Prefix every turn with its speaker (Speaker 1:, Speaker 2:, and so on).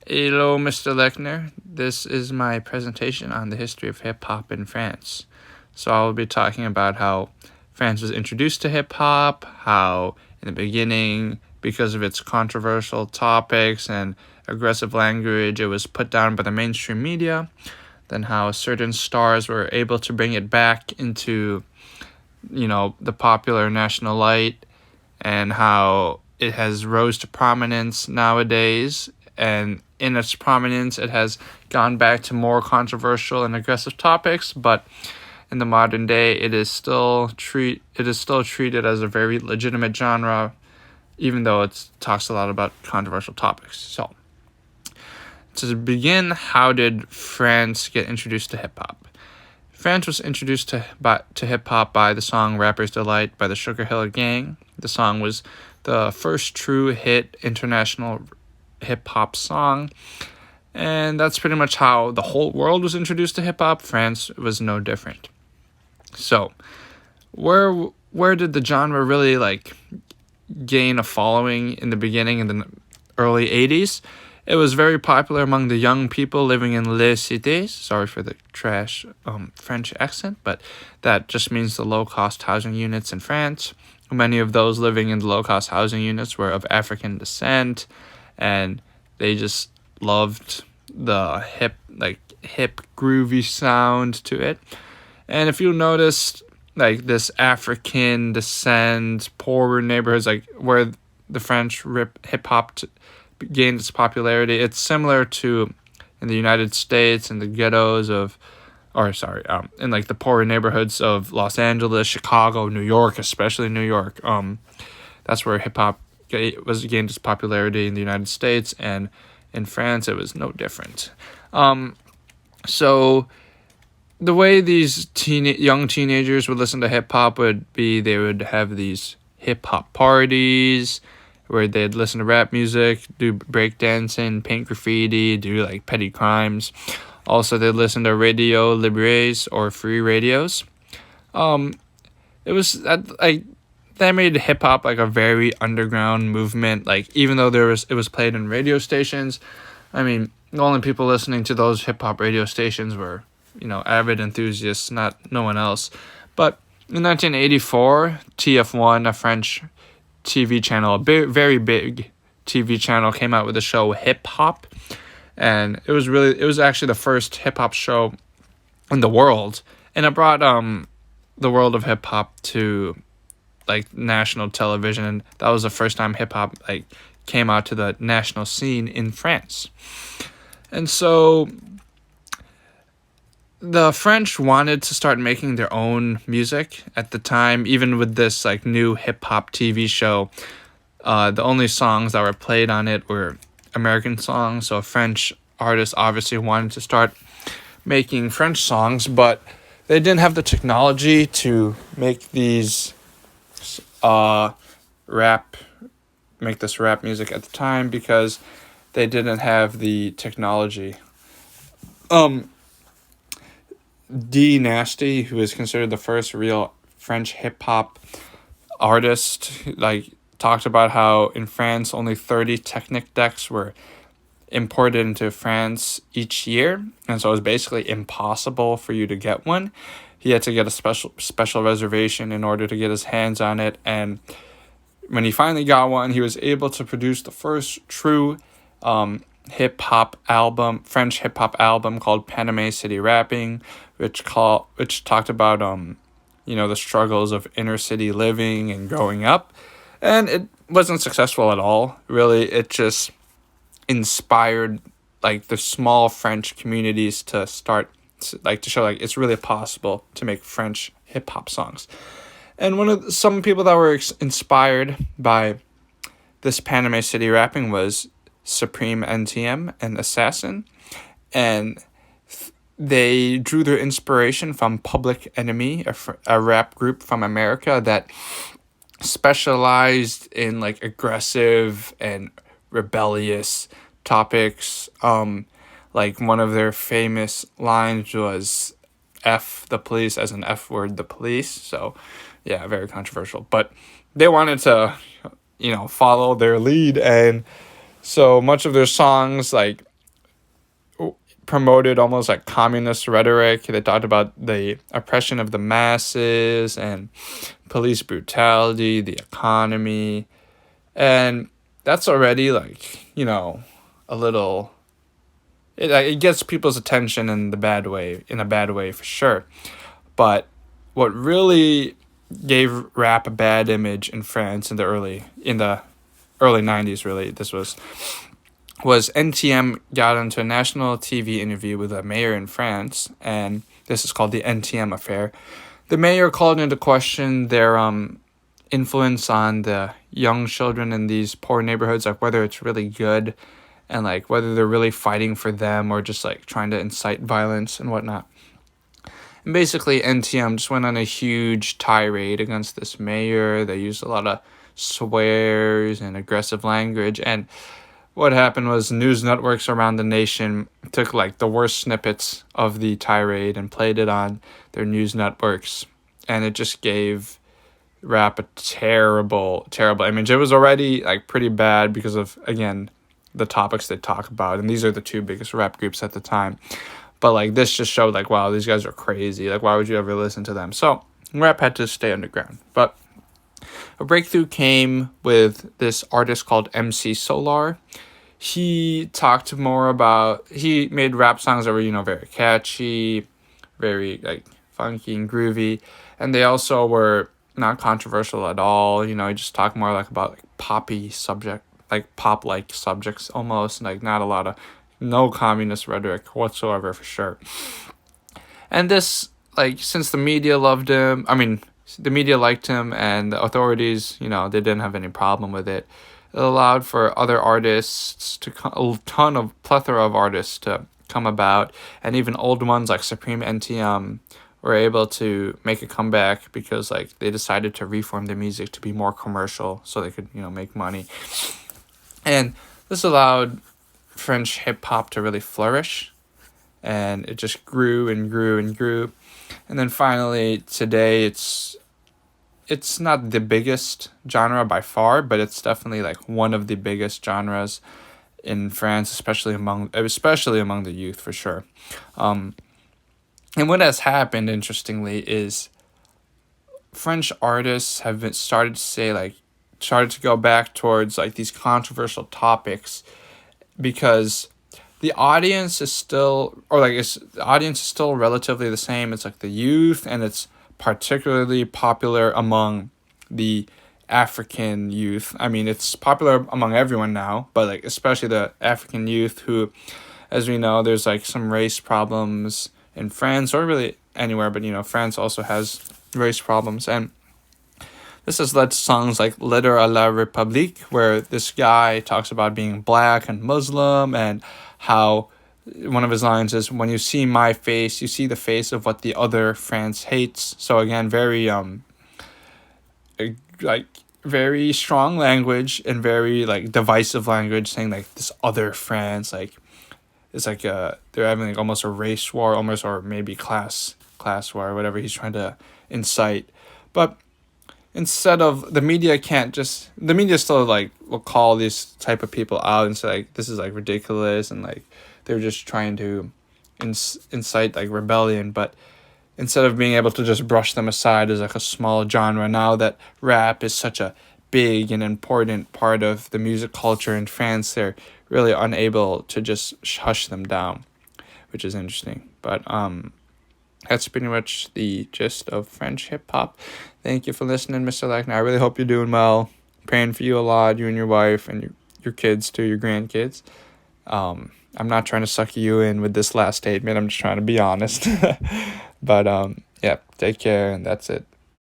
Speaker 1: Hello, Mr. Lechner. This is my presentation on the history of hip hop in France. So I will be talking about how France was introduced to hip hop, how in the beginning, because of its controversial topics and aggressive language, it was put down by the mainstream media, then how certain stars were able to bring it back into, the popular national light, and how it has rose to prominence nowadays, and in its prominence it has gone back to more controversial and aggressive topics, but in the modern day it is still treated as a very legitimate genre, even though it talks a lot about controversial topics. So to begin, how did France get introduced to hip hop? France was introduced to hip hop by the song Rapper's Delight by the Sugar Hill Gang. The song was the first true hit international hip hop song, and that's pretty much how the whole world was introduced to hip hop. France was no different. So, where did the genre really gain a following in the beginning in the early 80s? It was very popular among the young people living in les cités. Sorry for the trash French accent, but that just means the low-cost housing units in France. Many of those living in the low-cost housing units were of African descent, and they just loved the hip groovy sound to it. And if you noticed, this African descent, poorer neighborhoods, where the French hip-hop gained its popularity, it's similar to in the United States and the ghettos in the poorer neighborhoods of Los Angeles, Chicago, New York, especially New York. That's where hip hop gained its popularity in the United States, and in France it was no different. So the way these young teenagers would listen to hip hop would be they would have these hip hop parties where they'd listen to rap music, do breakdancing, paint graffiti, do petty crimes. Also, they'd listen to radio libres or free radios. It was that made hip hop a very underground movement. Even though it was played in radio stations, the only people listening to those hip hop radio stations were avid enthusiasts, no one else. But in 1984, TF1, a French TV channel, a very big TV channel, came out with the show Hip Hop, and it was actually the first hip hop show in the world, and it brought the world of hip hop to national television, and that was the first time hip hop came out to the national scene in France. And so the French wanted to start making their own music at the time. Even with this new hip hop TV show, the only songs that were played on it were American songs. So French artists obviously wanted to start making French songs, but they didn't have the technology to make these rap music at the time because they didn't have the technology. D Nasty, who is considered the first real French hip-hop artist, talked about how in France only 30 Technic decks were imported into France each year, and so it was basically impossible for you to get one. He had to get a special reservation in order to get his hands on it, and when he finally got one, he was able to produce the first true French hip-hop album called Panama City Rapping, which talked about the struggles of inner city living and growing up, and it wasn't successful at all. Really, it just inspired the small French communities to start to show it's really possible to make French hip-hop songs. And some people that were inspired by this Panama City Rapping was Supreme NTM and Assassin, and they drew their inspiration from Public Enemy, a rap group from America that specialized in aggressive and rebellious topics. One of their famous lines was F the police, as an F word, the police. So yeah, very controversial, but they wanted to follow their lead, and so much of their songs promoted almost like communist rhetoric. They talked about the oppression of the masses and police brutality, the economy, and that's already like, a little. It gets people's attention in a bad way for sure. But what really gave rap a bad image in France in the early 90s, really, this was NTM got into a national TV interview with a mayor in France, and this is called the NTM affair. The mayor called into question their influence on the young children in these poor neighborhoods, like whether it's really good and like whether they're really fighting for them or just like trying to incite violence and whatnot. And basically NTM just went on a huge tirade against this mayor. They used a lot of swears and aggressive language, and what happened was news networks around the nation took like the worst snippets of the tirade and played it on their news networks, and it just gave rap a terrible image. It was already like pretty bad because of, again, the topics they talk about, and these are the two biggest rap groups at the time. But like this just showed like, wow, these guys are crazy. Like, why would you ever listen to them? So rap had to stay underground. But a breakthrough came with this artist called MC Solar. He talked more about, he made rap songs that were, very catchy, very like funky and groovy, and they also were not controversial at all. He just talked more like about like poppy subject, like pop-like subjects almost, like not a lot of, no communist rhetoric whatsoever for sure. And this, like, since the media loved him, the media liked him, and the authorities, they didn't have any problem with it. It allowed for other artists to plethora of artists to come about, and even old ones like Supreme NTM were able to make a comeback because like they decided to reform their music to be more commercial so they could make money. And this allowed French hip hop to really flourish, and it just grew and grew and grew. And then finally today it's not the biggest genre by far, but it's definitely like one of the biggest genres in France, especially among the youth for sure. And what has happened, interestingly, is French artists have started to go back towards like these controversial topics because the audience is still relatively the same. It's like the youth, and it's particularly popular among the African youth. It's popular among everyone now, but like especially the African youth who, as we know, there's like some race problems in France, or really anywhere, but France also has race problems. And this has led to songs like Letter à la République, where this guy talks about being black and Muslim, and how one of his lines is, when you see my face, you see the face of what the other France hates. So again, very very strong language and very like divisive language, saying like this other France, like it's like they're having like almost a race war, almost, or maybe class war, or whatever he's trying to incite. But instead of, the media still like will call these type of people out and say like this is like ridiculous, and like they're just trying to incite like rebellion. But instead of being able to just brush them aside as like a small genre, now that rap is such a big and important part of the music culture in France, they're really unable to just hush them down, which is interesting. But that's pretty much the gist of French hip hop. Thank you for listening, Mr. Lackner. I really hope you're doing well. Praying for you a lot, you and your wife, and your kids too, your grandkids. I'm not trying to suck you in with this last statement. I'm just trying to be honest. But yeah, take care, and that's it.